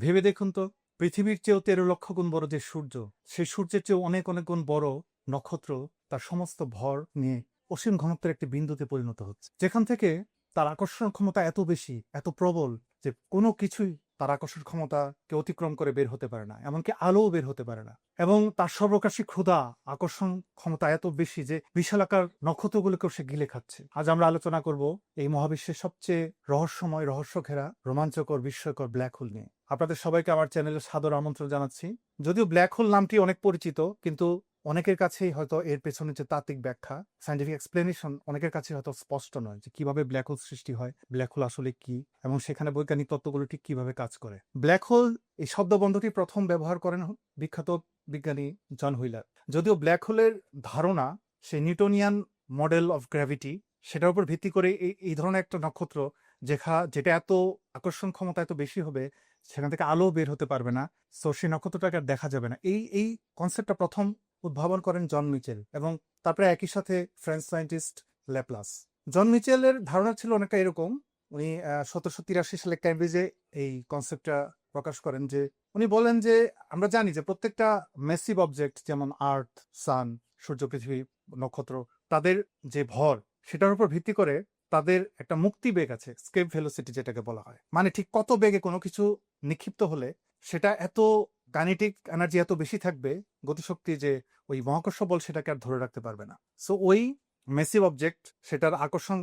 ভেবে দেখুন তো, পৃথিবীর চেয়েও 13 লক্ষ গুণ বড় যে সূর্য, সেই সূর্যের চেয়েও অনেক অনেক গুণ বড় নক্ষত্র তার সমস্ত ভর নিয়ে অসীম ঘনত্বের একটি বিন্দুতে পরিণত হচ্ছে, যেখান থেকে তার আকর্ষণ ক্ষমতা এত বেশি, এত প্রবল যে কোনো কিছুই তার আকর্ষণ ক্ষমতাকে অতিক্রম করে বের হতে পারে না, এমনকি আলোও বের হতে পারে না। এবং তার সর্বকাশী ক্ষুধা, আকর্ষণ ক্ষমতা এত বেশি যে বিশালাকার নক্ষত্রগুলোকেও সে গিলে খাচ্ছে। আজ আমরা আলোচনা করব এই মহাবিশ্বের সবচেয়ে রহস্যময়, রহস্য ঘেরা, রোমাঞ্চকর, বিস্ময়কর ব্ল্যাক হোল নিয়ে। আপনাদের সবাইকে আমার চ্যানেলে সাদর আমন্ত্রণ জানাচ্ছি। যদিও ব্ল্যাক হোল নামটি অনেক পরিচিত, কিন্তু অনেকের কাছেই হয়তো এর পেছনে যে তাত্ত্বিক ব্যাখ্যা, সায়েন্টিফিক এক্সপ্লেনেশন অনেকের কাছে হয়তো স্পষ্ট নয়, যে কিভাবে ব্ল্যাক হোল সৃষ্টি হয়, ব্ল্যাক হোল আসলে কি, এবং সেখানে বৈজ্ঞানিক তত্ত্বগুলো ঠিক কিভাবে কাজ করে। ব্ল্যাক হোল এই শব্দবন্ধটি প্রথম ব্যবহার করেন বিখ্যাত বিজ্ঞানী জন হুইলার। যদিও ব্ল্যাক হোলের ধারণা সেই নিউটনিয়ান মডেল অফ গ্র্যাভিটি, সেটার উপর ভিত্তি করে এই ধরনের একটা নক্ষত্র যেটা এত আকর্ষণ ক্ষমতা এত বেশি হবে, সেখান থেকে আলো বের হতে পারবে না, সো সেই নক্ষত্রটাকে আর দেখা যাবে না। এই কনসেপ্টটা প্রথম উদ্ভাবন করেন জন মিচেল, এবং তারপরে একই সাথে ফ্রেঞ্চ সায়েন্টিস্ট ল্যাপ্লাস। জন মিচেলের ধারণা ছিল অনেকটা এরকম। উনি 1783 সালে ক্যামব্রিজে এই কনসেপ্টটা প্রকাশ করেন, যে উনি বলেন যে আমরা জানি যে প্রত্যেকটা ম্যাসিভ অবজেক্ট, যেমন আর্থ, সান, সূর্য, পৃথিবী, নক্ষত্র, তাদের যে ভর, সেটার উপর ভিত্তি করে তাদের একটা মুক্তি বেগ আছে, স্কেপ ভেলোসিটি যেটাকে বলা হয়। মানে ঠিক কত বেগে কোনো কিছু নিক্ষিপ্ত হলে সেটা এত কাইনেটিক এনার্জি এত বেশি থাকবে, গতিশক্তি, যে ওই মহাকর্ষ বল সেটাকে আর ধরে রাখতে পারবে না। সো ওই মেসিভ অবজেক্ট, সেটার আকর্ষণ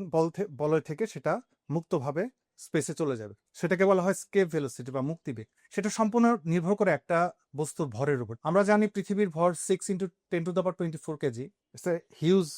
বলয় থেকে সেটা মুক্তভাবে স্পেসে চলে যাবে, সেটাকে বলা হয় স্কেপ ভেলোসিটি বা মুক্তিবেগ। সেটা সম্পূর্ণ নির্ভর করে একটা বস্তুর ভরের উপর। আমরা জানি পৃথিবীর ভর 6 × 10⁻24 kg, it's a huge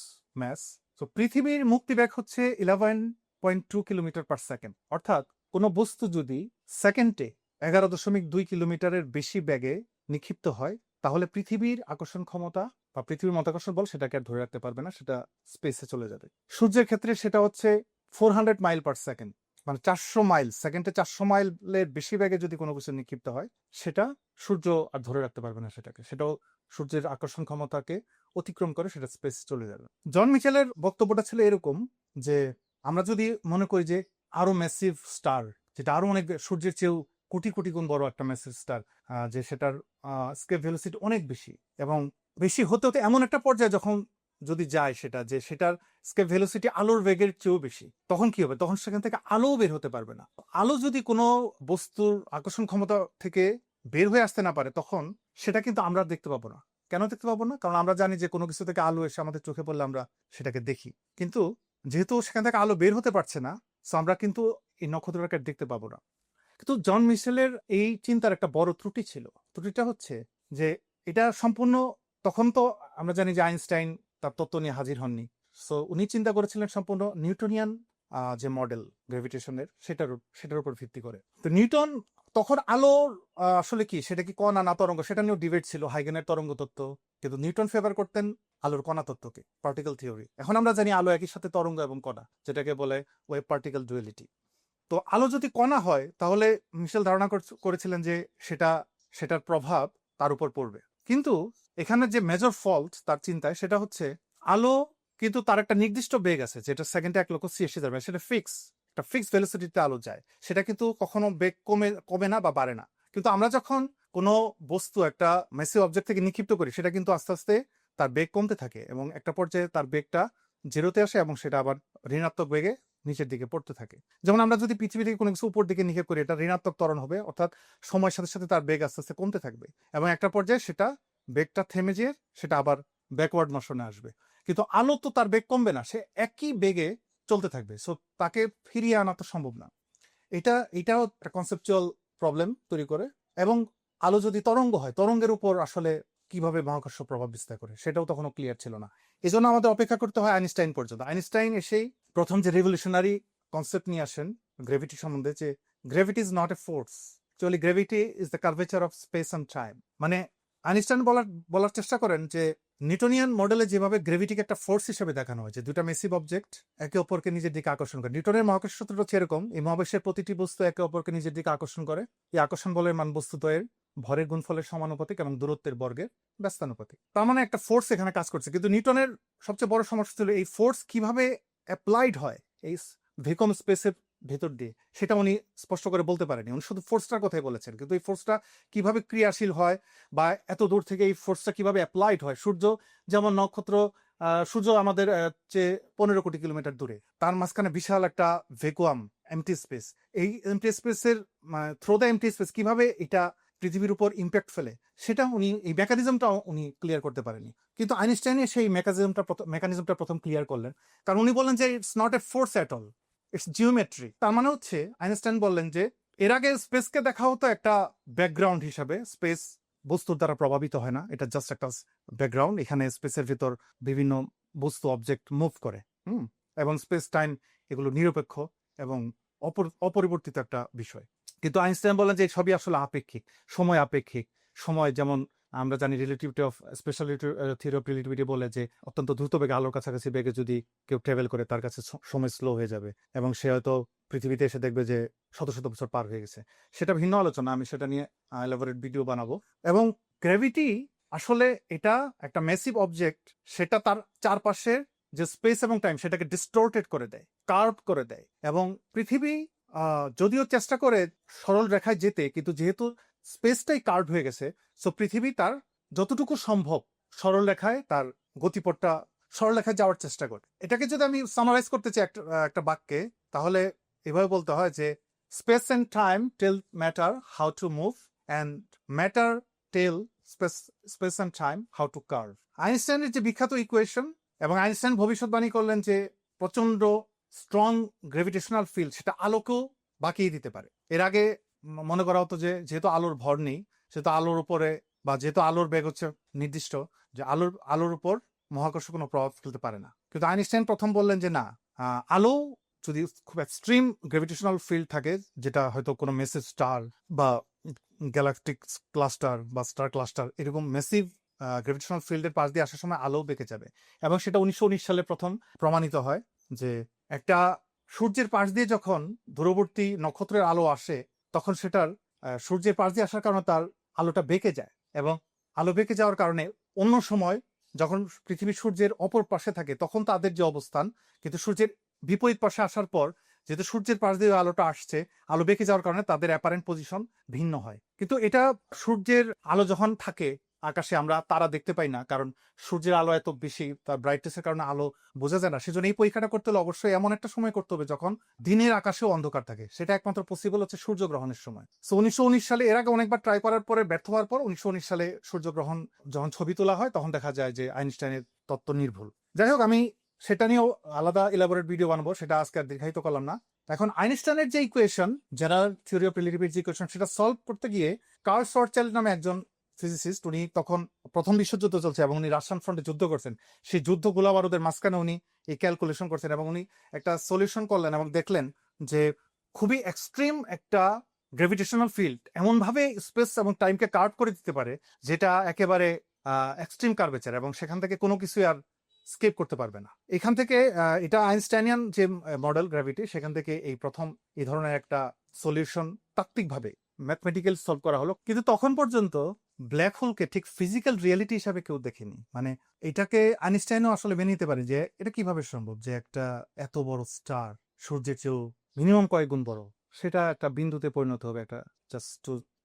mass. তো পৃথিবীর মুক্তিবেগ হচ্ছে 11.2 কিলোমিটার পার সেকেন্ড। অর্থাৎ কোনো বস্তু যদি সেকেন্ডে 11.2 কিলোমিটারের বেশি বেগে নিক্ষিপ্ত হয়, তাহলে পৃথিবীর আকর্ষণ ক্ষমতা বা পৃথিবীর মতাকর্ষণ বল সেটাকে আর ধরে রাখতে পারবে না, সেটা স্পেসে চলে যাবে। সূর্যের ক্ষেত্রে সেটা হচ্ছে 400 মাইল পার সেকেন্ড, মানে 400 মাইল, সেকেন্ডে 400 মাইলের বেশি বেগে যদি কোনো কিছু নিক্ষিপ্ত হয়, সেটা সূর্য আর ধরে রাখতে পারবে না সেটাও সূর্যের আকর্ষণ ক্ষমতাকে অতিক্রম করে সেটা স্পেস চলে যাবে। জন মিচেলের বক্তব্যটা ছিল এরকম, যে আমরা যদি মনে করি যে আরো ম্যাসিভ স্টার, যেটা আরো অনেক সূর্যের চেয়েও কোটি কোটি গুণ বড় একটা ম্যাসিভ স্টার, যে সেটার স্কেপ ভেলোসিটি অনেক বেশি, এবং বেশি হতে হতে এমন একটা পর্যায়ে যখন যদি যায় সেটা, যে সেটার স্কেপ ভেলোসিটি আলোর বেগের চেয়েও বেশি, তখন কি হবে? তখন সেখান থেকে আলো বের হতে পারবে না। আলো যদি কোনো বস্তুর আকর্ষণ ক্ষমতা থেকে বের হয়ে আসতে না পারে, তখন সেটা কিন্তু আমরা দেখতে পাবো না। কেন দেখতে পাবো না? কারণ আমরা জানি যে কোনো কিছু থেকে আলো এসে আমাদের চোখে পড়লে আমরা সেটাকে দেখি, কিন্তু যেহেতু সেখান থেকে আলো বের হতে পারছে না, সো আমরা কিন্তু এই নক্ষত্রটাকে দেখতে পাবো না। কিন্তু জন মিশেলের এই চিন্তার একটা বড় ত্রুটি ছিল। ত্রুটিটা হচ্ছে যে এটা সম্পূর্ণ, তখন তো আমরা জানি যে আইনস্টাইন তার তত্ত্ব নিয়ে হাজির হননি। সো উনি চিন্তা করেছিলেন সম্পূর্ণ নিউটনিয়ান যে মডেল গ্র্যাভিটেশনের, সেটার উপর ভিত্তি করে। তো নিউটন তখন আলোর আসলে কি, সেটা কি কণা না তরঙ্গ, সেটা নিয়েও ডিবেট ছিল, হাইগেনের তরঙ্গ তত্ত্ব। কিন্তু নিউটন ফেভার করতেন আলোর কণা তত্ত্বকে, পার্টিকেল থিওরি। এখন আমরা জানি আলো একই সাথে তরঙ্গ এবং কণা, যেটাকে বলে ওয়েভ পার্টিকেল ডুয়ালিটি। তো আলো যদি কণা হয়, তাহলে মিশেল ধারণা করেছিলেন যে সেটার প্রভাব তার উপর পড়বে। কিন্তু এখানে যে মেজর ফল্ট তার চিন্তায়, সেটা হচ্ছে আলো কিন্তু তার একটা নির্দিষ্ট বেগ আছে, যেটা সেকেন্ডে 1,80,000, সেটা একটা ফিক্স ভেলোসিটিতে আলো যায়। সেটা কিন্তু কখনো বেগ কমে না বা বাড়ে না। কিন্তু আমরা যখন কোনো বস্তু একটা মেসি অবজেক্ট থেকে নিক্ষিপ্ত করি, সেটা কিন্তু আস্তে আস্তে তার বেগ কমতে থাকে, এবং একটা পর্যায়ে তার বেগটা জিরোতে আসে, এবং সেটা আবার ঋণাত্মক বেগে নিচের দিকে পড়তে থাকে। যেমন আমরা যদি পৃথিবী থেকে কোনো কিছু উপর দিকে নিক্ষেপ করি, এটা ঋণাত্মক ত্বরণ হবে, অর্থাৎ সময়ের সাথে সাথে তার বেগ আস্তে আস্তে কমতে থাকবে, এবং একটা পর্যায়ে সেটা বেগটা থেমে যেয়ে সেটা আবার ব্যাকওয়ার্ড মোশনে আসবে। কিন্তু আলো তো তার বেগ কমবে না, সে একই বেগে চলতে থাকবে, সো তাকে ফিরিয়ে আনা তো সম্ভব না। এটাও একটা কনসেপচুয়াল প্রবলেম তৈরি করে। এবং আলো যদি তরঙ্গ হয়, তরঙ্গের উপর আসলে কিভাবে মহাকর্ষ প্রভাব বিস্তার করে, সেটাও তখনও ক্লিয়ার ছিল না। এই জন্য আমাদের অপেক্ষা করতে হয় আইনস্টাইন পর্যন্ত। আইনস্টাইন এসেই প্রথম যে রেভলিউশনারি কনসেপ্ট নিয়ে আসেন গ্র্যাভিটি সম্বন্ধে, যে gravity is not a force, actually gravity is the curvature of speech and time. মানে আইনস্টাইন বলার চেষ্টা করেন যে নিউটনিয়ান মডেলে যেভাবে গ্র্যাভিটিকে একটা ফোর্স হিসেবে দেখানো হয়, যে দুটা মেসিভ অবজেক্ট একে অপরকে নিজের দিকে আকর্ষণ করে। নিউটনের মহাকর্ষ সূত্রটা হচ্ছে এরকম, এই মহাবিশ্বের প্রতিটি বস্তু একে অপরকে নিজের দিকে আকর্ষণ করে। এই আকর্ষণ বলের মান বস্তুদ্বয়ের ভরের গুণফলের সমানুপাতিক এবং দূরত্বের বর্গের ব্যস্তানুপাতিক। তার মানে একটা ফোর্স এখানে কাজ করছে। কিন্তু নিউটনের সবচেয়ে বড় সমস্যা ছিল এই ফোর্স কিভাবে অ্যাপ্লাইড হয় এই ভ্যাকুয়াম স্পেসের ভেতর দিয়ে, সেটা উনি স্পষ্ট করে বলতে পারেনি। উনি শুধু ফোর্সটার কথাই বলেছেন, কিন্তু এই ফোর্সটা কিভাবে ক্রিয়াশীল হয় বা এত দূর থেকে এই ফোর্সটা কিভাবে অ্যাপ্লাইড হয়, সূর্য যেমন নক্ষত্র, সূর্য আমাদের চেয়ে 15 কোটি কিলোমিটার দূরে, তার মাঝখানে বিশাল একটা ভ্যাকুয়াম, এমটি স্পেস। এই এমটি স্পেসের থ্রু দ্য এমটি স্পেস কিভাবে এটা পৃথিবীর উপর ইম্প্যাক্ট ফেলে, সেটা উনি এই মেকানিজমটাও উনি ক্লিয়ার করতে পারেনি। কিন্তু আইনস্টাইন সেই মেকানিজমটা প্রথম ক্লিয়ার করলেন, কারণ উনি বললেন যে it's not a force at all, it's geometry. তার মানে হচ্ছে আইনস্টাইন বললেন যে এর আগে স্পেসকে দেখা হতো একটা ব্যাকগ্রাউন্ড হিসাবে, স্পেস বস্তুর দ্বারা প্রভাবিত হয় না, এটা জাস্ট একটা ব্যাকগ্রাউন্ড, এখানে স্পেসের ভিতর বিভিন্ন বস্তু অবজেক্ট মুভ করে, এবং স্পেস টাইম এগুলো নিরপেক্ষ এবং অপরিবর্তিত একটা বিষয়। কিন্তু আইনস্টাইন বলেন যে সবই আসলে আপেক্ষিক, সময় আপেক্ষিক। সময় যেমন আমরা জানি relativity of special theory of relativity বলে যে অত্যন্ত দ্রুত বেগে, আলোর কাছাকাছি বেগে যদি কেউ ট্রাভেল করে তার কাছে সময় স্লো হয়ে যাবে এবং সে হয়তো পৃথিবীতে এসে দেখবে যে শত শত বছর পার হয়ে গেছে। সেটা ভিন্ন আলোচনা, আমি সেটা নিয়ে এলাবোরেট ভিডিও বানাবো। এবং গ্র্যাভিটি আসলে এটা একটা ম্যাসিভ অবজেক্ট, সেটা তার চারপাশের যে স্পেস এবং টাইম সেটাকে ডিস্টোর্টেড করে দেয়, কার্ভ করে দেয়। এবং পৃথিবী যদিও চেষ্টা করে সরল রেখায় যেতে, কিন্তু যেহেতু স্পেসটাই কার্ভ হয়ে গেছে, সো পৃথিবী তার যতটুকু সম্ভব সরল রেখায় তার গতিপথটা সরল রেখায় যাওয়ার চেষ্টা করে। এটাকে যদি আমি সামারাইজ করতে চাই একটা বাক্যে, তাহলে এভাবে বলতে হয় যে space and time tell matter how to move, and matter tell space and time how to curve. আইনস্টাইনের যে বিখ্যাত ইকুয়েশন, এবং আইনস্টাইন ভবিষ্যৎবাণী করলেন যে প্রচন্ড স্ট্রং গ্র্যাভিটেশনাল ফিল্ড সেটা আলোকেও বাঁকিয়ে দিতে পারে। এর আগে মনে করা হতো যে যেহেতু আলোর ভর নেই, সেহেতু আলোর উপরে, বা যেহেতু আলোর বেগ হচ্ছে নির্দিষ্ট, যে আলোর উপর মহাকর্ষ কোনো প্রভাব ফেলতে পারে না। কিন্তু আইনস্টাইন প্রথম বললেন যে না, আলো যদি খুব এক্সট্রিম গ্র্যাভিটেশনাল ফিল্ড থাকে, যেটা হয়তো কোনো মেসিভ স্টার বা গ্যালাকটিক ক্লাস্টার বা স্টার ক্লাস্টার, এরকম মেসিভ গ্র্যাভিটেশনাল ফিল্ডের পাশ দিয়ে আসার সময় আলো বেঁকে যাবে। এবং সেটা 1919 সালে প্রথম প্রমাণিত হয় যে একটা সূর্যের পাশ দিয়ে যখন দূরবর্তী নক্ষত্রের আলো আসে, তখন সেটার সূর্যের পাশ দিয়ে আসার কারণে তার আলোটা বেঁকে যায়, এবং আলো বেঁকে যাওয়ার কারণে অন্য সময় যখন পৃথিবী সূর্যের অপর পাশে থাকে তখন তাদের যে অবস্থান, কিন্তু সূর্যের বিপরীত পাশে আসার পর যেহেতু সূর্যের পাশ দিয়ে আলোটা আসছে, আলো বেঁকে যাওয়ার কারণে তাদের অ্যাপারেন্ট পজিশন ভিন্ন হয়। কিন্তু এটা সূর্যের আলো যখন থাকে আকাশে, আমরা তারা দেখতে পাই না, কারণ সূর্যের আলো এত বেশি, তার ব্রাইটনেসের কারণে আলো বোঝা যায় না। সেজন্য এই পরীক্ষাটা করতে হলে অবশ্যই এমন একটা সময় করতে হবে যখন দিনের আকাশেও অন্ধকার থাকে। সেটা একমাত্র পসিবল হচ্ছে সূর্যগ্রহণের সময়। সো 1919 সালে, এর আগে অনেকবার ট্রাই করার পরে ব্যর্থ হওয়ার পর 1919 সালে সূর্যগ্রহণ যখন ছবি তোলা হয়, তখন দেখা যায় যে আইনস্টাইনের তত্ত্ব নির্ভুল। যাই হোক, আমি সেটা নিয়েও আলাদা ইলাবোরেট ভিডিও বানাবো, সেটা আজকে আর দীর্ঘায়িত করলাম না। এখন আইনস্টাইনের যে ইকুয়েশন, জেনারেল থিওরি অফ রিলেটিভিটির যে ইকুয়েশন, সেটা সলভ করতে গিয়ে কার্ল শর্টচাইল্ড নামে একজন ফিজিসিস্ট, উনি তখন প্রথম বিশ্বযুদ্ধ চলছে এবং উনি রাশিয়ান ফ্রন্টে যুদ্ধ করছেন, সেই যুদ্ধ গোলাবারুদের মাঝখানে উনি এই ক্যালকুলেশন করছেন এবং উনি একটা সলিউশন করলেন এবং দেখলেন যে খুবই এক্সট্রিম একটা গ্র্যাভিটেশনাল ফিল্ড এমনভাবে স্পেস এবং টাইমকে কার্ভ করে দিতে পারে, যেটা একেবারে এক্সট্রিম কার্ভেচার, এবং সেখান থেকে কোনো কিছু আর স্কেপ করতে পারবে না। এখান থেকে এটা আইনস্টাইনিয়ান যে মডেল গ্র্যাভিটি, সেখান থেকে এই প্রথম এই ধরনের একটা সলিউশন তাত্ত্বিকভাবে ম্যাথমেটিক্যাল সলভ করা হলো। কিন্তু তখন পর্যন্ত ব্ল্যাক হোলকে ঠিক ফিজিক্যাল রিয়েলিটি হিসাবে কেউ দেখেনি। মানে এটাকে আইনস্টাইনও আসলে মেনে নিতে পারে যে এটা কিভাবে সম্ভব যে একটা এত বড় স্টার, সূর্যের চেয়েও মিনিমাম কয়েক গুণ বড়, সেটা একটা বিন্দুতে পরিণত হবে, একটা just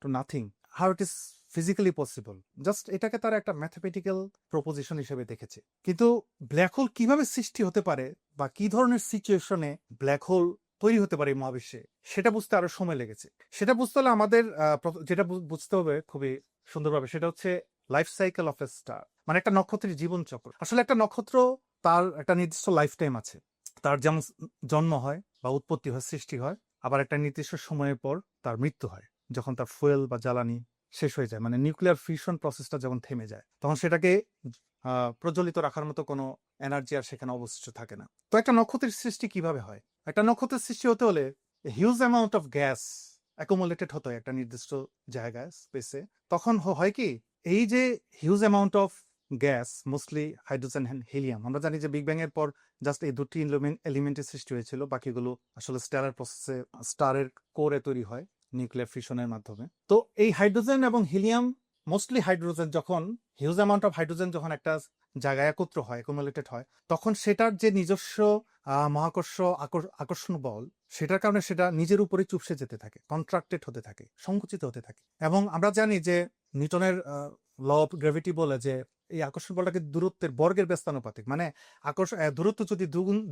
to nothing. How it is physically possible, just এটাকে তারা একটা ম্যাথমেটিক্যাল প্রপোজিশন হিসেবে দেখেছে। কিন্তু ব্ল্যাক হোল কিভাবে সৃষ্টি হতে পারে বা কি ধরনের সিচুয়েশনে ব্ল্যাক হোল তৈরি হতে পারে মহাবিশ্বে, সেটা বুঝতে আরো সময় লেগেছে। সেটা বুঝতে হলে আমাদের যেটা বুঝতে হবে খুবই সুন্দরভাবে, সেটা হচ্ছে life cycle of A star, মানে একটা নক্ষত্রের জীবন চক্র। আসলে একটা নক্ষত্র, তার একটা নির্দিষ্ট লাইফ টাইম আছে। তার যেমন জন্ম হয় বা উৎপত্তি হয়, সৃষ্টি হয়, আবার একটা নির্দিষ্ট সময়ের পর তার মৃত্যু হয়, যখন তার ফুয়েল বা জ্বালানি শেষ হয়ে যায়, মানে নিউক্লিয়ার ফিউশন প্রসেসটা যখন থেমে যায়, তখন সেটাকে প্রজ্বলিত রাখার মতো কোনো এনার্জি আর সেখানে অবশিষ্ট থাকে না। তো একটা নক্ষত্রের সৃষ্টি কিভাবে হয়? একটা নক্ষত্রের সৃষ্টি হতে হলে huge amount of gas accumulated হতো একটা নির্দিষ্ট জায়গায়, স্পেসে। তখন হয় কি, এই যে huge amount of gas, mostly hydrogen and helium, আমরা জানি যে বিগ ব্যাং এর পর জাস্ট এই দুটি এলিমেন্টের সৃষ্টি হয়েছিল, বাকিগুলো আসলে স্টারের প্রসেসে, স্টারের কোরে তৈরি হয় নিউক্লিয়ার ফিউশনের মাধ্যমে। তো এই হাইড্রোজেন এবং হিলিয়াম, মোস্টলি হাইড্রোজেন, যখন হিউজ অ্যামাউন্ট অফ হাইড্রোজেন যখন একটা জায়গায় একত্র হয়, অ্যাকুমুলেটেড হয়, তখন সেটার যে নিজস্ব মহাকর্ষ আকর্ষণ বল, সেটার কারণে সেটা নিজের উপরে চুপসে যেতে থাকে, কন্ট্রাক্টেড হতে থাকে, সংকুচিত হতে থাকে। এবং আমরা জানি যে নিউটনের ল অফ গ্র্যাভিটি বলে যে এই আকর্ষণ বলটাকে দূরত্বের বর্গের ব্যস্তানুপাতিক, মানে দূরত্ব যদি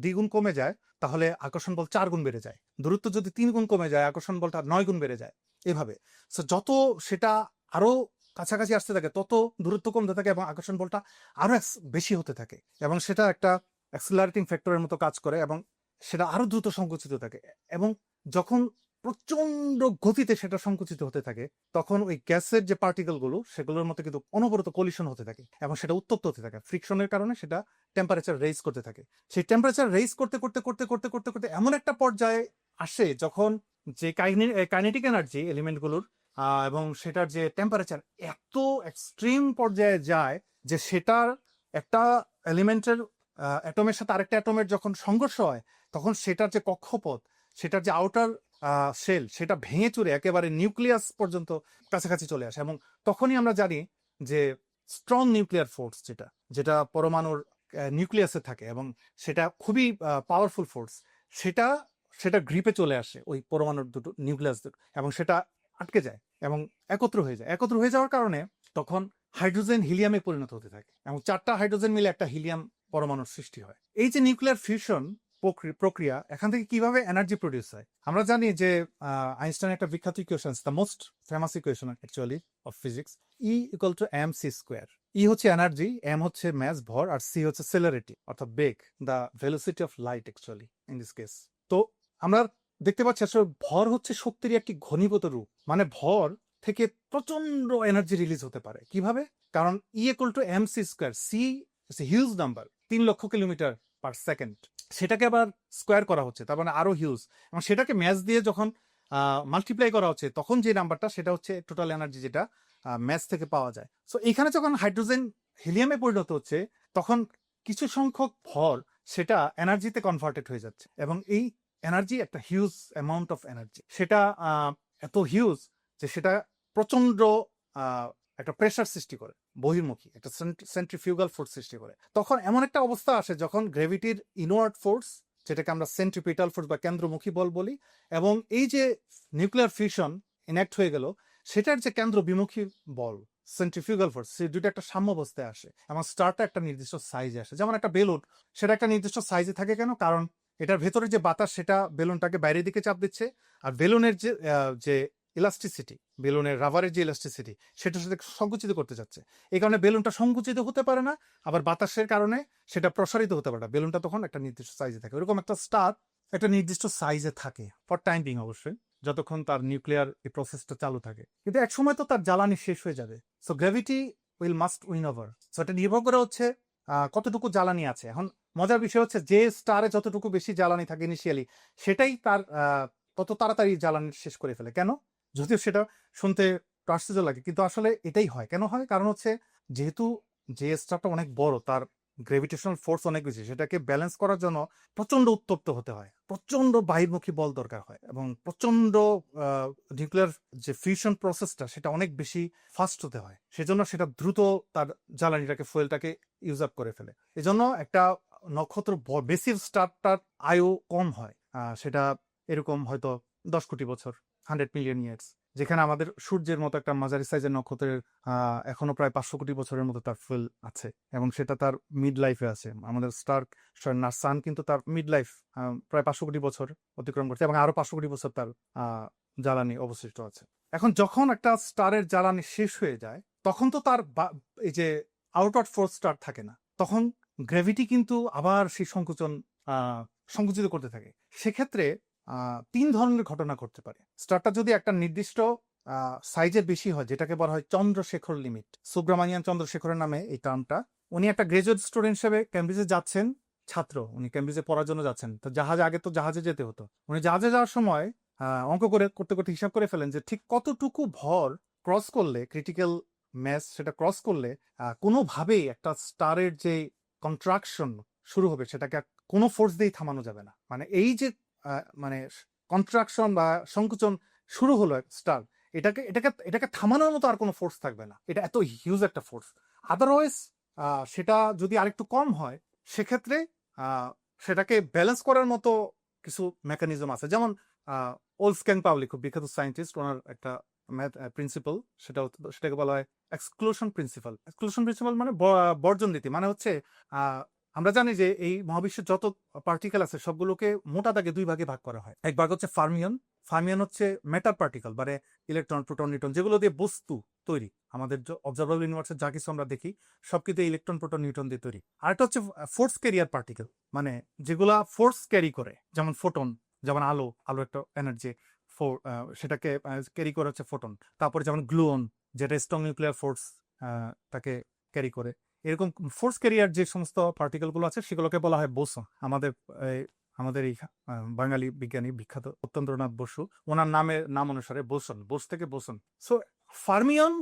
দ্বিগুণ কমে যায় তাহলে আকর্ষণ বল 4 গুণ বেড়ে যায়, দূরত্ব যদি 3 গুণ কমে যায় আকর্ষণ বলটা 9 গুণ বেড়ে যায়, এভাবে। সো যত সেটা আরো কাছাকাছি আসতে থাকে তত দূরত্ব কমতে থাকে এবং আকর্ষণ বলটা আরো বেশি হতে থাকে, এবং সেটা একটা অ্যাক্সিলারেটিং ফ্যাক্টরের মতো কাজ করে এবং সেটা আরো দ্রুত সংকুচিত থাকে। এবং যখন প্রচন্ড গতিতে সেটা সংকুচিত হতে থাকে তখন ওই গ্যাসের যে পার্টিকেল গুলো সেগুলোর মধ্যে কিন্তু অনবরত কলিশন হতে থাকে এবং সেটা উত্তপ্ত হতে থাকে, ফ্রিকশনের কারণে সেটা টেম্পারেচার রেইজ করতে থাকে। সেই টেম্পারেচার রেইজ করতে করতে করতে করতে করতে করতে এমন একটা পর্যায়ে আসে যখন যে কাইনেটিক এনার্জি এলিমেন্টগুলোর এবং সেটার যে টেম্পারেচার এত এক্সট্রিম পর্যায়ে যায় যে সেটার একটা এলিমেন্টের অ্যাটমের সাথে আরেকটা অ্যাটমের যখন সংঘর্ষ হয় তখন সেটার যে কক্ষপথ, সেটার যে আউটার সেল, সেটা ভেঙে চুরে একেবারে নিউক্লিয়াস পর্যন্ত কাছাকাছি চলে আসে। এবং তখনই আমরা জানি যে স্ট্রং নিউক্লিয়ার ফোর্স, যেটা যেটা পরমাণুর নিউক্লিয়াসে থাকে এবং সেটা খুবই পাওয়ারফুল ফোর্স, সেটা সেটা গ্রিপে চলে আসে ওই পরমাণুর দুটো নিউক্লিয়াস এবং সেটা আটকে যায় এবং একত্র হয়ে যায়। একত্র হয়ে যাওয়ার কারণে তখন হাইড্রোজেন হিলিয়ামে পরিণত হতে থাকে এবং 4টা হাইড্রোজেন মিলে একটা হিলিয়াম পরমাণুর সৃষ্টি হয়। এই যে নিউক্লিয়ার ফিউশন প্রক্রিয়া, এখান থেকে কিভাবে এনার্জি প্রডিউস হয় আমরা জানি যে আইনস্টাইন একটা বিখ্যাত equation, the most famous equation actually of physics, E = mc square. E হচ্ছে এনার্জি, এম হচ্ছে ম্যাস ভর, আর সি হচ্ছে সেলারিটি অর্থাৎ বেগ, the velocity of light actually in this case. তো আমরা দেখতে পাচ্ছি আসলে ভর হচ্ছে শক্তির একটি ঘনীভূত রূপ, মানে ভর থেকে প্রচন্ড এনার্জি রিলিজ হতে পারে। কিভাবে? কারণ E = mc square, C huge number, 3 lakh kilometre per second, সেটাকে আবার স্কোয়ার করা হচ্ছে, তার মানে আরো হিউজ, এবং সেটাকে ম্যাস দিয়ে যখন মাল্টিপ্লাই করা হচ্ছে তখন যে নাম্বারটা সেটা হচ্ছে টোটাল এনার্জি যেটা ম্যাস থেকে পাওয়া যায়। সো এখানে যখন হাইড্রোজেন হিলিয়ামে পরিণত হচ্ছে তখন কিছু সংখ্যক ভর সেটা এনার্জিতে কনভার্টেড হয়ে যাচ্ছে এবং এই এনার্জি একটা হিউজ অ্যামাউন্ট অফ এনার্জি, সেটা এত হিউজ যে সেটা প্রচন্ড একটা প্রেশার সৃষ্টি করে, বহির্মুখী একটা সেন্ট্রিফিউগাল ফোর্স সৃষ্টি করে। তখন এমন একটা অবস্থা আসে যখন গ্র্যাভিটির ইনওয়ার্ড ফোর্স, যেটাকে আমরা সেন্ট্রিপিটাল ফোর্স বা কেন্দ্রমুখী বল বলি, এবং এই যে নিউক্লিয়ার ফিউশন ইনঅ্যাক্ট হয়ে গেল সেটার যে কেন্দ্র বিমুখী বল সেন্ট্রিফিউগাল ফোর্স, সেই দুটো একটা সাম্যাবস্থায় আসে এবং স্টারটা একটা নির্দিষ্ট সাইজে আসে। যেমন একটা বেলুন, সেটা একটা নির্দিষ্ট সাইজে থাকে কেন? কারণ এটার ভেতরে যে বাতাস সেটা বেলুনটাকে বাইরের দিকে চাপ দিচ্ছে, আর বেলুনের যে ইলাস্টিসিটি, বেলুনের রাবারের যে ইলাস্টিসিটি সেটার সাথে সংকুচিত করতে যাচ্ছে, এই কারণে বেলুনটা সংকুচিত হতে পারে না, আবার বাতাসের কারণে সেটা প্রসারিত হতে পারে না, বেলুনটা তখন একটা নির্দিষ্ট সাইজে থাকে। ওরকম একটা স্টার একটা নির্দিষ্ট সাইজে থাকে ফর টাইম বিং, অবশ্যই যতক্ষণ তার নিউক্লিয়ার এই প্রসেসটা চালু থাকে, কিন্তু এক সময় তো তার জ্বালানি শেষ হয়ে যাবে। So gravity will must win over. So এটা নির্ভর করে হচ্ছে কতটুকু জ্বালানি আছে। এখন মজার বিষয় হচ্ছে যে স্টারে যতটুকু বেশি জ্বালানি থাকে ইনিশিয়ালি, সেটাই তার তত তাড়াতাড়ি জ্বালানি শেষ করে ফেলে। কেন? যদিও সেটা শুনতে আশ্চর্য লাগে, কিন্তু আসলে এটাই হয়। কেন হয়? কারণ হচ্ছে যেহেতু যে স্টারটা অনেক বড়, তার গ্র্যাভিটেশনাল ফোর্স অনেক বেশি, সেটাকে ব্যালেন্স করার জন্য প্রচন্ড উত্তপ্ত হতে হয়, প্রচন্ড বাহির্মুখী বল দরকার হয় এবং প্রচন্ড নিউক্লিয়ার যে ফিউশন প্রসেসটা সেটা অনেক বেশি ফাস্ট হতে হয়, সেজন্য সেটা দ্রুত তার জ্বালানিটাকে ফুয়েলটাকে ইউজ আপ করে ফেলে। এজন্য একটা নক্ষত্র বেসিভ স্টারটার আয়ু কম হয়, সেটা এরকম হয়তো 10 কোটি বছর, 100 মিলিয়ন ইয়ার্স, যেখানে আমাদের সূর্যের মতো একটা মাঝারি সাইজের নক্ষত্রের এখনো প্রায় 500 কোটি বছরের মতো তার ফুয়েল আছে এবং সেটা তার মিড লাইফে আছে। আমাদের সান কিন্তু তার মিড লাইফ প্রায় 500 কোটি বছর অতিক্রম করছে এবং আরো 500 কোটি বছর তার জ্বালানি অবশিষ্ট আছে। এখন যখন একটা স্টারের জ্বালানি শেষ হয়ে যায় তখন তো তার এই যে আউটওয়ার্ড ফোর্স স্টার থাকে না, তখন গ্র্যাভিটি কিন্তু আবার সেই সংকুচিত করতে থাকে। সেক্ষেত্রে 3 ধরনের ঘটনা ঘটতে পারে। স্টারটা যদি একটা নির্দিষ্ট সাইজের বেশি হয়, যেটাকে বলা হয় চন্দ্রশেখর লিমিট, সুব্রমণিয়ান চন্দ্রশেখরের নামে এই টার্মটা। উনি একটা গ্রাজুয়েট স্টুডেন্ট হিসেবে ক্যামব্রিজে যাচ্ছেন, ছাত্র, উনি ক্যামব্রিজে পড়ার জন্য যাচ্ছেন। তো আগে তো জাহাজে যেতে হতো। উনি জাহাজে যাওয়ার সময় অঙ্ক করতে করতে হিসাব করে ফেলেন যে ঠিক কতটুকু ভর ক্রস করলে, ক্রিটিক্যাল ম্যাস সেটা ক্রস করলে কোনোভাবেই একটা স্টারের যে কন্ট্রাকশন শুরু হবে সেটাকে কোনো ফোর্স দিয়েই থামানো যাবে না। মানে এই যে মানে কন্ট্রাকশন বা সংকুচন শুরু হলো স্টার, এটাকে থামানোর মতো আর কোনো ফোর্স থাকবে না, এটা এত হিউজ একটা ফোর্স। আদারওয়াইজ সেটা যদি আরেকটু কম হয় সেক্ষেত্রে সেটাকে ব্যালেন্স করার মতো কিছু মেকানিজম আছে। যেমন ওলস্ক্যান পাউলি খুব বিখ্যাত সায়েন্টিস্ট, ওনার একটা ম্যাথ প্রিন্সিপাল, সেটাকে বলা হয় এক্সক্লুশন প্রিন্সিপাল। এক্সক্লুশন প্রিন্সিপাল মানে বর্জন নীতি। মানে হচ্ছে আমরা জানি যে এই মহাবিশ্বের যত পার্টিকেল আছে সবগুলোকে মোটা দাগে দুই ভাগে ভাগ করা হয়। এক ভাগ হচ্ছে ফার্মিয়ন। ফার্মিয়ন হচ্ছে মেটার পার্টিকেল, মানে ইলেকট্রন, প্রোটন, নিউট্রন, যেগুলো দিয়ে বস্তু তৈরি। আমাদের অবজারভেবল ইউনিভার্সের যা কিছু আমরা দেখি সব কিন্তু ইলেকট্রন, প্রোটন, নিউট্রন দিয়ে তৈরি। আরেকটা হচ্ছে ফোর্স ক্যারিয়ার পার্টিকেল, মানে যেগুলা ফোর্স ক্যারি করে, যেমন ফোটন, যেমন আলো একটা এনার্জি, সেটাকে ক্যারি করে হচ্ছে ফোটন। তারপরে যেমন গ্লুয়ন, যেটা স্ট্রং নিউক্লিয়ার ফোর্স তাকে ক্যারি করে। এরকম ফোর্স ক্যারিয়ার যে সমস্ত পার্টিকেল গুলো আছে সেগুলোকে বলা হয় বোসন। আমাদের এই বাঙালি বিজ্ঞানী বিখ্যাত সত্যেন্দ্রনাথ বসু, ওনার নাম অনুসারে বোসন, বোস থেকে বোসন। সো ফার্মিয়ন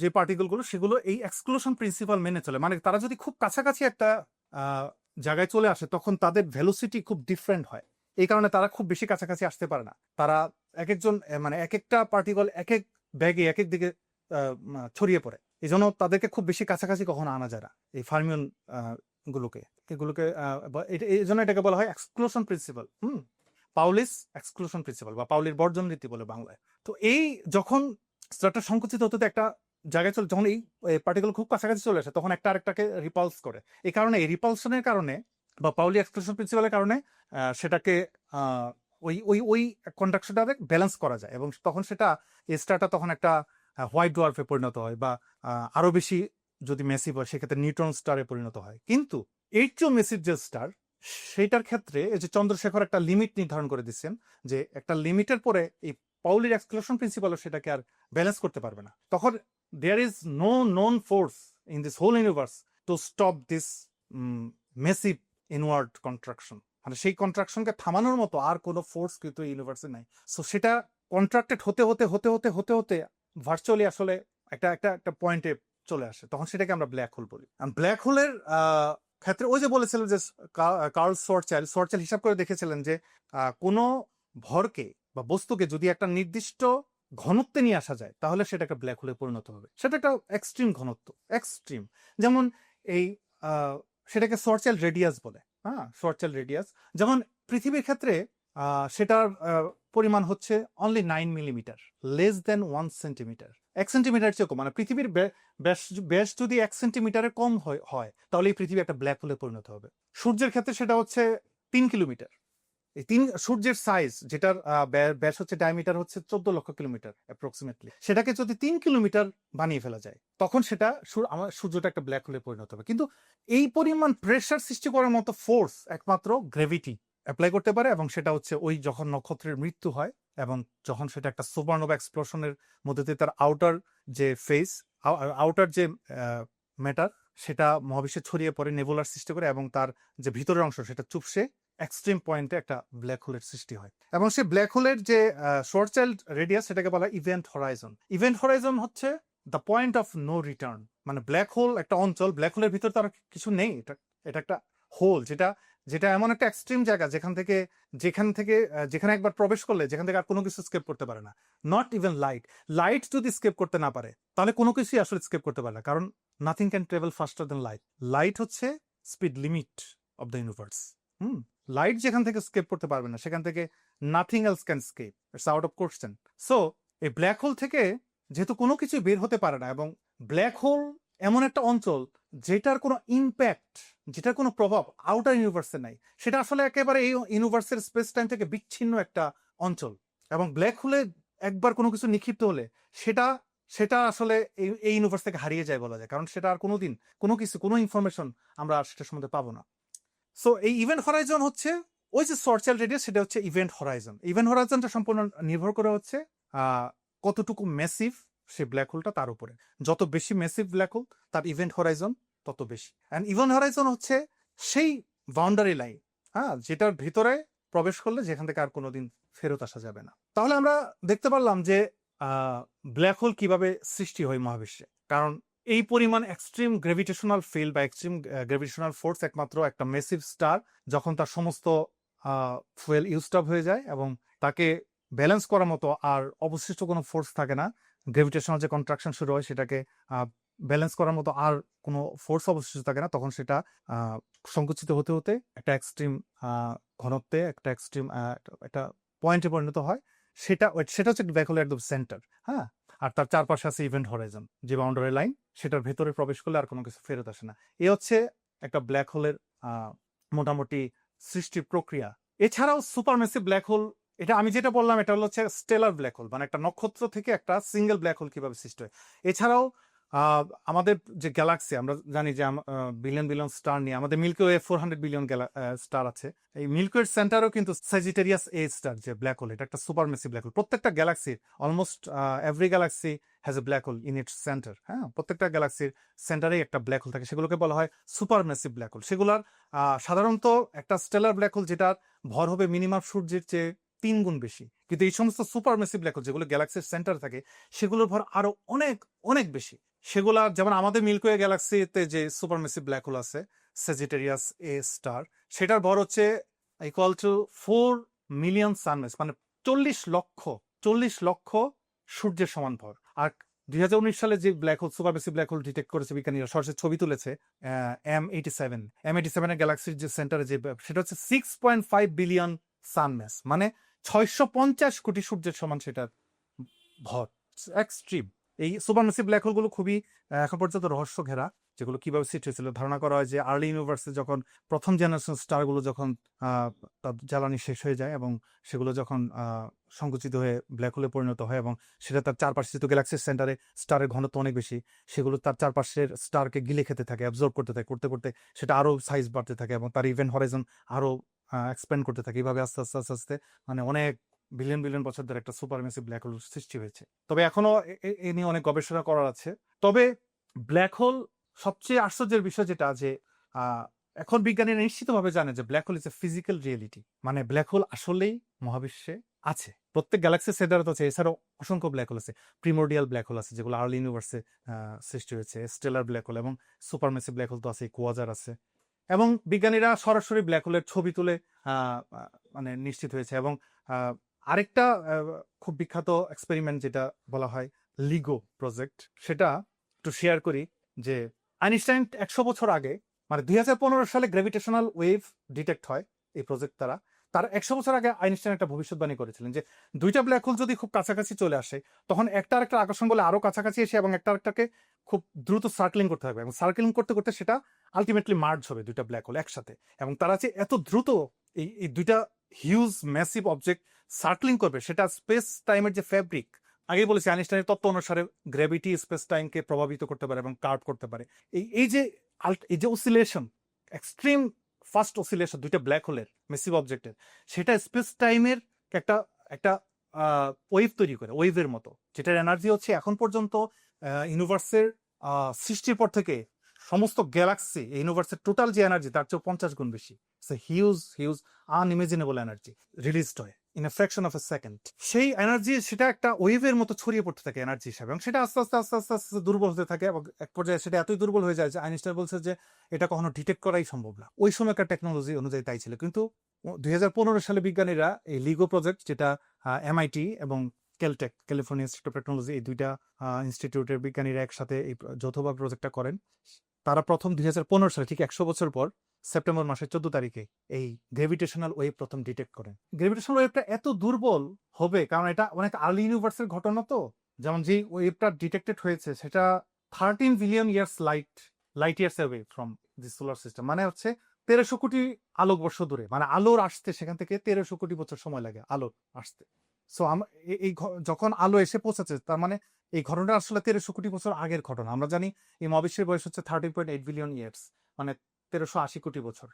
যে পার্টিকেল গুলো সেগুলো এই এক্সক্লুশন প্রিন্সিপাল মেনে চলে। মানে তারা যদি খুব কাছাকাছি একটা জায়গায় চলে আসে তখন তাদের ভেলোসিটি খুব ডিফারেন্ট হয়। এই কারণে তারা খুব বেশি কাছাকাছি আসতে পারে না। তারা এক একজন মানে এক একটা পার্টিকেল এক এক ব্যাগে এক এক দিকে ছড়িয়ে পড়ে। এই জন্য তাদেরকে খুব বেশি কাছাকাছি কখনো আনা যায় না এই ফার্মিয়ন এগুলোকে। এই জন্য এটাকে বলা হয় এক্সক্লুশন প্রিন্সিপাল। পাউলিস এক্সক্লুশন প্রিন্সিপাল বা পাউলির বর্জন নীতি বলে বাংলায়। তো এই যখন স্টারটা সংকুচিত হতে একটা জায়গায় চলে, যখন এই পার্টিকেল খুব কাছাকাছি চলে আসে তখন একটা আরেকটাকে রিপালস করে। এই কারণে এই রিপালশনের কারণে বা পাউলি এক্সক্লুশন প্রিন্সিপালের কারণে সেটাকে ওই ওই ওই কন্ডাকশনটাকে ব্যালেন্স করা যায়, এবং তখন সেটা স্টারটা তখন একটা হোয়াইট ডোয়ার্ফে পরিণত হয়, বা আরো বেশি যদি মেসিভ হয় সেক্ষেত্রে নিউট্রন স্টারে পরিণত হয়। কিন্তু এর চেয়েও মেসিভ যে স্টার, সেটার ক্ষেত্রে এই যে চন্দ্রশেখর একটা লিমিট নির্ধারণ করে দিচ্ছেন, যে একটা লিমিটের পরে এই পাউলির এক্সক্লুশন প্রিন্সিপালও সেটাকে আর ব্যালেন্স করতে পারবে না। তখন there is no known force in this whole universe to stop this massive inward contraction. মানে সেই কন্ট্রাকশনকে থামানোর মতো আর কোনো ফোর্স কিন্তু ইউনিভার্সে নাই। সো সেটা কন্ট্রাক্টেড হতে হতে হতে হতে হতে হতে ভার্চুয়ালি আসলে একটা একটা একটা পয়েন্টে চলে আসে, তখন সেটাকে আমরা ব্ল্যাক হোল বলি। ব্ল্যাক হোলের ক্ষেত্রে ওই যে বলেছিলেন যে কার্ল শোয়ারচাইল্ড হিসাব করে দেখেছিলেন যে কোনো ভরকে বা বস্তুকে যদি একটা নির্দিষ্ট ঘনত্বে নিয়ে আসা যায় তাহলে সেটা একটা ব্ল্যাক হোলে পরিণত হবে। সেটা একটা এক্সট্রিম ঘনত্ব, এক্সট্রিম। যেমন এই সেটাকে শোয়ারচাইল্ড রেডিয়াস বলে। শোয়ারচাইল্ড রেডিয়াস যেমন পৃথিবীর ক্ষেত্রে সেটার পরিমাণ হচ্ছে only 9 millimetre, less than 1 centimetre. 1 centimetre চেয়ে কম, মানে পৃথিবীর ব্যাস যদি 1 সেন্টিমিটারের কম হয় তাহলে এই পৃথিবী একটা ব্ল্যাক হোলে পরিণত হবে। সূর্যের ক্ষেত্রে সেটা হচ্ছে 3 কিলোমিটার। এই সূর্যের সাইজ, যেটার ব্যাস হচ্ছে ডায়ামিটার হচ্ছে 14 লক্ষ কিলোমিটার অ্যাপ্রক্সিমেটলি, সেটাকে যদি 3 কিলোমিটার বানিয়ে ফেলা যায় তখন সেটা আমার সূর্যটা একটা ব্ল্যাক হোলে পরিণত হবে। কিন্তু এই পরিমাণ প্রেসার সৃষ্টি করার মতো ফোর্স একমাত্র গ্র্যাভিটি অ্যাপ্লাই করতে পারে, এবং সেটা হচ্ছে ওই যখন নক্ষত্রের মৃত্যু হয় এবং যখন সেটা একটা সুপারনোভা এক্সপ্লোশনের মধ্যে দিয়ে তার আউটার যে ফেজ, আউটার যে ম্যাটার সেটা মহাবিশ্বে ছড়িয়ে পড়ে, নেবুলার সৃষ্টি করে, এবং তার যে ভিতরের অংশ সেটা চুপসে এক্সট্রিম পয়েন্টে একটা ব্ল্যাক হোলের সৃষ্টি হয়। এবং সেই ব্ল্যাক হোলের যে শোয়ারচাইল্ড রেডিয়াস সেটাকে বলা হয় ইভেন্ট হরাইজন। ইভেন্ট হরাইজন হচ্ছে the point of no return. মানে ব্ল্যাক হোল একটা অঞ্চল, ব্ল্যাক হোলের ভিতরে তার কিছু নেই, এটা একটা হোল, যেটা এমন একটা এক্সট্রিম জায়গা যেখানে একবার প্রবেশ করলে যেখান থেকে আর কোনো কিছু স্কেপ করতে পারে না। নট ইভেন লাইট যদি স্কেপ করতে না পারে তাহলে কোনো কিছুই আসলে স্কেপ করতে পারে না, কারণ nothing can travel faster than light হচ্ছে speed limit of the universe. Light যেখান থেকে স্কেপ করতে পারবে না সেখান থেকে nothing else can escape, it's out of question. So এই ব্ল্যাক হোল থেকে যেহেতু কোনো কিছু বের হতে পারে না, এবং ব্ল্যাক হোল এমন একটা অঞ্চল যেটার কোনো ইম্প্যাক্ট, যেটার কোনো প্রভাব আউটার ইউনিভার্সে নাই, সেটা আসলে একেবারে এই ইউনিভার্সের স্পেস টাইম থেকে বিচ্ছিন্ন একটা অঞ্চল। এবং ব্ল্যাক হোলে একবার কোনো কিছু নিক্ষিপ্ত হলে সেটা আসলে এই ইউনিভার্স থেকে হারিয়ে যায় বলা যায়, কারণ সেটা আর কোনোদিন কোনো ইনফরমেশন আমরা আর সেটার সম্বন্ধে পাবো না। সো এই ইভেন্ট হরাইজন হচ্ছে ওই যে শোয়ারচাইল্ড রেডিয়াস, সেটা হচ্ছে ইভেন্ট হরাইজন। ইভেন্ট হরাইজনটা সম্পূর্ণ নির্ভর করে হচ্ছে কতটুকু মেসিভ সে ব্ল্যাক হোলটা, তার উপরে। যত বেশি মেসিভ ব্ল্যাক হোল তার ইভেন্ট হরাইজন তত বেশি। অ্যান্ড ইভেন্ট হরাইজন হচ্ছে সেই বাউন্ডারি লাইন, যেটার ভিতরে প্রবেশ করলে যেখান থেকে আর কোনোদিন ফেরত আসা যাবে না। তাহলে আমরা দেখতে পারলাম যে ব্ল্যাক হোল কিভাবে সৃষ্টি হয় মহাবিশ্বে, কারণ এই পরিমাণ এক্সট্রিম গ্র্যাভিটেশনাল ফিল্ড বা এক্সট্রিম গ্র্যাভিটেশনাল ফোর্স একমাত্র একটা মেসিভ স্টার যখন তার সমস্ত ফুয়েল ইউজড আপ হয়ে যায় এবং তাকে ব্যালেন্স করার মতো আর অবশিষ্ট কোনো ফোর্স থাকে না, গ্র্যাভিটেশনাল যে কন্ট্রাকশন শুরু হয় সেটাকে ব্যালেন্স করার মতো আর কোনো ফোর্স অবশিষ্ট থাকে না, তখন সেটা সংকুচিত হতে হতে একটা এক্সট্রিম ঘনত্বে, একটা এক্সট্রিম একটা পয়েন্টে পরিণত হয়। সেটা সেটা হচ্ছে ব্ল্যাক হোলের একদম সেন্টার। হ্যাঁ, আর তার চারপাশে আছে ইভেন্ট হরাইজন, যে বাউন্ডারি লাইন, সেটার ভেতরে প্রবেশ করলে আর কোনো কিছু ফেরত আসে না। এ হচ্ছে একটা ব্ল্যাক হোলের মোটামুটি সৃষ্টির প্রক্রিয়া। এছাড়াও সুপারমেসিভ ব্ল্যাক হোল, এটা আমি যেটা বললাম এটা হচ্ছে স্টেলার ব্ল্যাক হোল, মানে একটা নক্ষত্র থেকে একটা সিঙ্গেল ব্ল্যাক হোল কিভাবে সৃষ্টি হয়। এছাড়াও আমাদের যে গ্যালাক্সি, আমরা জানি যে বিলিয়ন বিলিয়ন স্টার নিয়ে আমাদের মিল্কি ওয়ে 400 বিলিয়ন স্টার আছে। এই মিল্কি ওয়ের সেন্টারও কিন্তু স্যাজিটেরিয়াস এ স্টার, যে ব্ল্যাক হোল, এটা একটা সুপারমেসিভ ব্ল্যাক হোল। প্রত্যেকটা গ্যালাক্সির almost every Galaxy has a black hole in it's centre. হ্যাঁ, প্রত্যেকটা গ্যালাক্সির সেন্টারেই একটা ব্ল্যাক হোল থাকে, সেগুলোকে বলা হয় সুপারমেসিভ ব্ল্যাক হোল। সেগুলার সাধারণত একটা স্টেলার ব্ল্যাক হোল যেটার ভর হবে মিনিমাম সূর্যের চেয়ে 3 গুণ বেশি, কিন্তু এই সমস্ত সুপারমেসিভ ব্ল্যাক হোল যেগুলো গ্যালাক্সির সেন্টার থাকে, সেগুলোর ভর আরো অনেক অনেক বেশি। সেগুলা যেমন আমাদের মিল্কি ওয়ে গ্যালাক্সিতে যে সুপারমেসিভ ব্ল্যাক হোল আছে স্যাজিটেরিয়াস এ স্টার, সেটার ভর হচ্ছে ইকুয়াল টু 4 মিলিয়ন সানমেস, মানে 40 লক্ষ সূর্যের সমান ভর। আর 2019 সালে যে black hole, supermassive black hole detect করেছে বিজ্ঞানীরা, সরাসরি ছবি তুলেছে M87 এর গ্যালাক্সির যে সেন্টারে, যে সেটা হচ্ছে 6.5 বিলিয়ন সানমেস, মানে 650 কোটি সূর্যের সমান সেটার ভর। এক্সট্রিম। এই সুপারমেসিভ ব্ল্যাক হোলগুলো খুবই এখন পর্যন্ত রহস্য ঘেরা, যেগুলো কিভাবে সৃষ্টি হয়েছিল। ধারণা করা হয় যে আর্লি ইউনিভার্সে যখন প্রথম জেনারেশন স্টারগুলো যখন তার জ্বালানি শেষ হয়ে যায় এবং সেগুলো যখন সংকুচিত হয়ে ব্ল্যাক হোলে পরিণত হয়, এবং সেটা তার চারপাশে, যেহেতু গ্যালাক্সির সেন্টারে স্টারের ঘনত্ব অনেক বেশি, সেগুলো তার চারপাশের স্টারকে গিলে খেতে থাকে, অ্যাবজর্ব করতে থাকে, করতে করতে সেটা আরো সাইজ বাড়তে থাকে এবং তার ইভেন্ট হরাইজন আরো এক্সপ্যান্ড করতে থাকে। এইভাবে আস্তে আস্তে আস্তে আস্তে মানে অনেক বিলিয়ন বিলিয়ন বছর ধরে একটা সুপারমেসিভ ব্ল্যাক হোল সৃষ্টি হয়েছে। তবে এখনো এ নিয়ে অনেক গবেষণা করার আছে। তবে ব্ল্যাক হোল, সবচেয়ে আশ্চর্যের বিষয় যেটা, যে এখন বিজ্ঞানীরা নিশ্চিতভাবে জানে যে black whole is a physical reality, মানে ব্ল্যাক হোল আসলেই মহাবিশ্বে আছে। প্রত্যেক গ্যালাক্সির সেন্টারে তো আছে, এছাড়াও অসংখ্য ব্ল্যাক হোল আছে। প্রিমোর্ডিয়াল ব্ল্যাক হোল আছে যেগুলো আর্লি ইউনিভার্সে সৃষ্টি হয়েছে, স্টেলার ব্ল্যাক হোল, এবং সুপারমেসিভ ব্ল্যাক হোল তো আছে, কোয়াজার আছে। এবং বিজ্ঞানীরা সরাসরি ব্ল্যাক হোলের ছবি তুলে মানে নিশ্চিত হয়েছে। এবং আরেকটা খুব বিখ্যাত এক্সপেরিমেন্ট যেটা বলা হয় লিগো প্রজেক্ট, সেটা একটু শেয়ার করি। যে আইনস্টাইন 100 বছর আগে, মানে 2015 সালে গ্র্যাভিটেশনাল ওয়েভ ডিটেক্ট হয় এই প্রজেক্ট দ্বারা। তার 100 বছর আগে আইনস্টাইন একটা ভবিষ্যৎবাণী করেছিলেন যে দুইটা ব্ল্যাক হোল যদি খুব কাছাকাছি চলে আসে, তখন একটা আরেকটা আকর্ষণ বলে আরো কাছাকাছি এসে এবং একটা আরেকটাকে খুব দ্রুত সার্কেলিং করতে হবে, এবং সার্কেলিং করতে করতে সেটা আলটিমেটলি মার্জ হবে দুইটা ব্ল্যাক হোল একসাথে। এবং তারা যে এত দ্রুত এই দুইটা হিউজ ম্যাসিভ অবজেক্ট সার্কেলিং করবে, সেটা স্পেস টাইমের যে ফ্যাব্রিক, আগেই বলেছি আইনস্টাইনের তত্ত্ব অনুসারে গ্র্যাভিটি স্পেস টাইমকে প্রভাবিত করতে পারে এবং কার্ভ করতে পারে। এই যে অসিলেশন, এক্সট্রিম ফাস্ট অসিলেশন দুইটা ব্ল্যাক হোলের মেসিভ অবজেক্টের, সেটা স্পেস টাইমের একটা একটা ওয়েভ তৈরি করে, ওয়েভের মতো, যেটার এনার্জি হচ্ছে এখন পর্যন্ত ইউনিভার্সের সৃষ্টির পর থেকে সমস্ত গ্যালাক্সি, ইউনিভার্সের টোটাল যে এনার্জি তার চেয়ে 50 গুণ বেশি। হিউজ হিউজ আনইমেজিনেবল এনার্জি রিলিজড হয় in a fraction of A second. সেই এনার্জি, সেটা একটা ওয়েভের মতো ছড়িয়ে পড়তে থাকে এনার্জি হিসাবে, এবং সেটা আস্তে আস্তে আস্তে আস্তে আস্তে দুর্বল হতে থাকে, এবং এক পর্যায়ে সেটা এতই দুর্বল হয়ে যায় যে আইনস্টাইন বলছে যে এটা কখনো ডিটেক্ট করাই সম্ভব না। ওই সময়কার টেকনোলজি অনুযায়ী তাই ছিল। কিন্তু 2015 সালে বিজ্ঞানীরা এই লিগো প্রজেক্ট, যেটা MIT এবং Caltech, California institute of technology, এই দুইটা ইনস্টিটিউটের বিজ্ঞানীরা একসাথে এই যৌথভাবে প্রজেক্টটা করেন। তারা প্রথম 2015 সালে, ঠিক 100 বছর পর, সেপ্টেম্বর মাসের 14 তারিখে এই গ্র্যাভিটেশনাল ওয়েভ প্রথম ডিটেক্ট করেন। গ্র্যাভিটেশনাল ওয়েভটা এত দুর্বল হবে কারণ এটা অনেক আর্লি ইউনিভার্সের ঘটনা, তো যেমন যে ওয়েভটা ডিটেক্টেড হয়েছে সেটা 13 billion years light years away from the solar system, মানে হচ্ছে 1300 কোটি আলোকবর্ষ দূরে। মানে আলোর আসতে সেখান থেকে 1300 কোটি বছর সময় লাগে আলোর আসতে। সো যখন আলো এসে পৌঁছাচ্ছে, তার মানে এই ঘটনাটা আসলে 1300 কোটি বছর আগের ঘটনা। আমরা জানি এই মহাবিশ্বের বয়স হচ্ছে 13.8 বিলিয়ন ইয়ার্স, মানে 1380 কোটি বছর।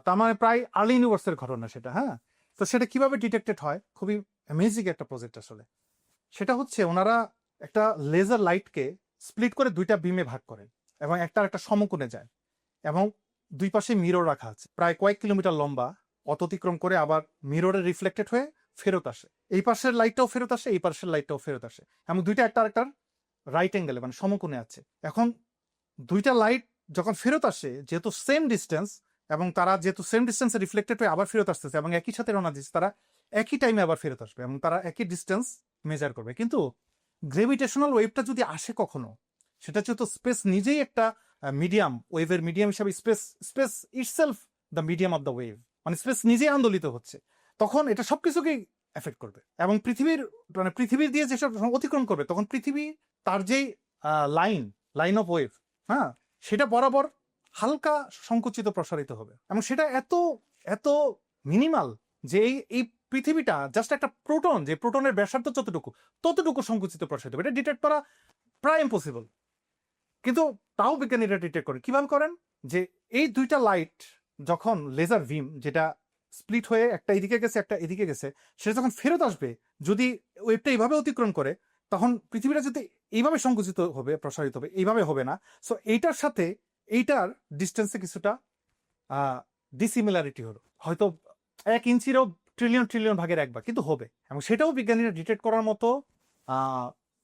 তার মানে প্রায় আর্লি ইউনিভার্সের ঘটনা সেটা। হ্যাঁ, তো সেটা কিভাবে ডিটেক্টেড হয়, খুবই অ্যামেজিং একটা প্রজেক্ট আসলে। সেটা হচ্ছে ওনারা একটা লেজার লাইটকে স্প্লিট করে দুইটা বিমে ভাগ করেন, এবং একটা সমকোণে যায়, এবং দুই পাশে মিরর রাখা আছে প্রায় কয়েক কিলোমিটার লম্বা, অতিক্রম করে আবার মিররে রিফ্লেক্টেড হয়ে ফেরত আসে। এই পাশের লাইটটাও ফেরত আসে, এই পাশের লাইটটাও ফেরত আসে, এবং দুইটা একটা আরেকটার রাইট অ্যাঙ্গেলে, মানে সমকোণে আছে। এখন দুইটা লাইট যখন ফেরত আসে, যেহেতু সেম ডিস্টেন্স, এবং তারা যেহেতু সেম ডিস্টেন্সে রিফ্লেক্টেড হয়ে আবার ফেরত আসতেছে, এবং একই সাথে রওনা দিচ্ছে, তারা একই টাইমে আবার ফেরত আসবে, এবং তারা একই ডিস্টেন্স মেজার করবে। কিন্তু গ্র্যাভিটেশনাল ওয়েভটা যদি আসে কখনো, সেটা যেহেতু স্পেস নিজেই একটা মিডিয়াম, ওয়েভের মিডিয়াম হিসাবে space space itself the medium of the wave, মানে স্পেস নিজেই আন্দোলিত হচ্ছে, তখন এটা সবকিছুকেই এফেক্ট করবে। এবং পৃথিবীর দিয়ে যেসব অতিক্রম করবে, তখন পৃথিবী তার যেই লাইন অফ ওয়েভ, হ্যাঁ, সেটা বরাবর হালকা সংকুচিত প্রসারিত হবে। এবং সেটা এত এত মিনিমাল যে এই পৃথিবীটা জাস্ট একটা প্রোটন, যে প্রোটনের ব্যাসার্ধ ততটুকু সংকুচিত প্রসারিত হবে। এটা ডিটেক্ট করা প্রায় ইম্পসিবল, কিন্তু তাও বিজ্ঞানীরা ডিটেক্ট করেন। কিভাবে করেন? যে এই দুইটা লাইট যখন লেজার বিম, যেটা স্প্লিট হয়ে একটা এদিকে গেছে একটা এদিকে গেছে, সেটা যখন ফেরত আসবে, যদি ওয়েভটা এইভাবে অতিক্রম করে, তখন পৃথিবীটা যদি এইভাবে সংকুচিত হবে, প্রসারিত হবে, এইভাবে হবে না। সো এইটার সাথে এইটার ডিস্টেন্সে কিছুটা ডিসিমিলারিটি হলো, হয়তো 1 ইঞ্চিরও ট্রিলিয়ন ভাগের 1 ভাগ, কিন্তু হবে। এবং সেটাও বিজ্ঞানীরা ডিটেক্ট করার মতো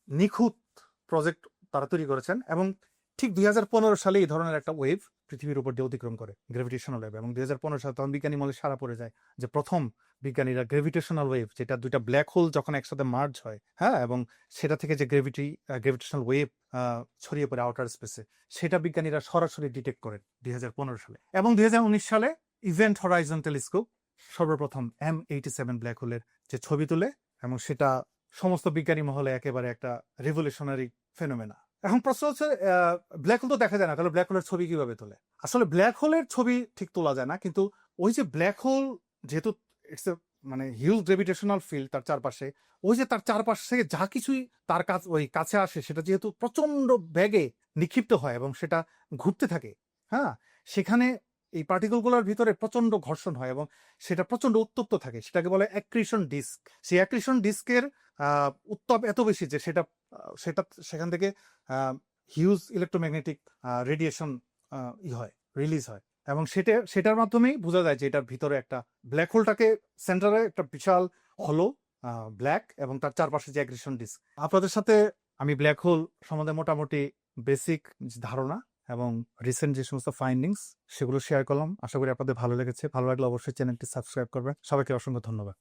নিখুঁত প্রজেক্ট তারা তৈরি করেছেন। এবং ঠিক 2015 সালে এই ধরনের একটা ওয়েভ পৃথিবীর উপর দিয়ে অতিক্রম করে, গ্র্যাভিটেশনাল ওয়েভ। এবং 2015 সালে তখন বিজ্ঞানী মহলে সারা পড়ে যায় যে প্রথম বিজ্ঞানীরা গ্র্যাভিটেশনাল ওয়েভ, যেটা দুইটা ব্ল্যাক হোল যখন একসাথে মার্জ হয়, হ্যাঁ, এবং সেটা থেকে যে গ্র্যাভিটেশনাল ওয়েভ ছড়িয়ে পড়ে আউটার স্পেসে, সেটা বিজ্ঞানীরা সরাসরি ডিটেক্ট করেন 2015 সালে। এবং 2019 সালে ইভেন্ট হরাইজন টেলিস্কোপ সর্বপ্রথম M87 ব্ল্যাক হোলের যে ছবি তুলে, এবং সেটা সমস্ত বিজ্ঞানী মহলে একেবারে একটা রেভলিউশনারি ফেনোমেনা। এখন প্রশ্ন হচ্ছে, ব্ল্যাক হোল তো দেখা যায় না, তাহলে ব্ল্যাক হোলের ছবি কিভাবে তোলে? আসলে ব্ল্যাক হোলের ছবি ঠিক তোলা যায় না, কিন্তু ওই যে ব্ল্যাক হোল, যেহেতু ইটস এ মানে হিউজ গ্র্যাভিটেশনাল ফিল্ড তার চারপাশে, ওই যে তার চারপাশ থেকে যা কিছুই তার কাছে আসে, সেটা যেহেতু প্রচন্ড বেগে নিক্ষিপ্ত হয় এবং সেটা ঘুরতে থাকে, হ্যাঁ, সেখানে এই পার্টিকেলগুলোর ভিতরে প্রচন্ড ঘর্ষণ হয় এবং সেটা প্রচন্ড উত্তপ্ত থাকে, সেটাকে বলে অ্যাক্রিশন ডিস্ক। সেই অ্যাক্রিশন ডিস্কের উত্তাপ এত বেশি যে সেটা সেখান থেকে হিউজ ইলেকট্রোম্যাগনেটিক রেডিয়েশন রিলিজ হয়। এবং সেটার মাধ্যমেই বোঝা যায় যে এটার ভিতরে একটা ব্ল্যাক হোলটাকে সেন্টারে একটা বিশাল হলো ব্ল্যাক, এবং তার চারপাশে যে অ্যাক্রিশন ডিস্ক। আপনাদের সাথে আমি ব্ল্যাক হোল সম্বন্ধে মোটামুটি বেসিক ধারণা এবং রিসেন্ট যে সমস্ত ফাইন্ডিংস, সেগুলো শেয়ার করলাম। আশা করি আপনাদের ভালো লেগেছে। ভালো লাগলে অবশ্যই চ্যানেলটি সাবস্ক্রাইব করবেন। সবাইকে অসংখ্য ধন্যবাদ।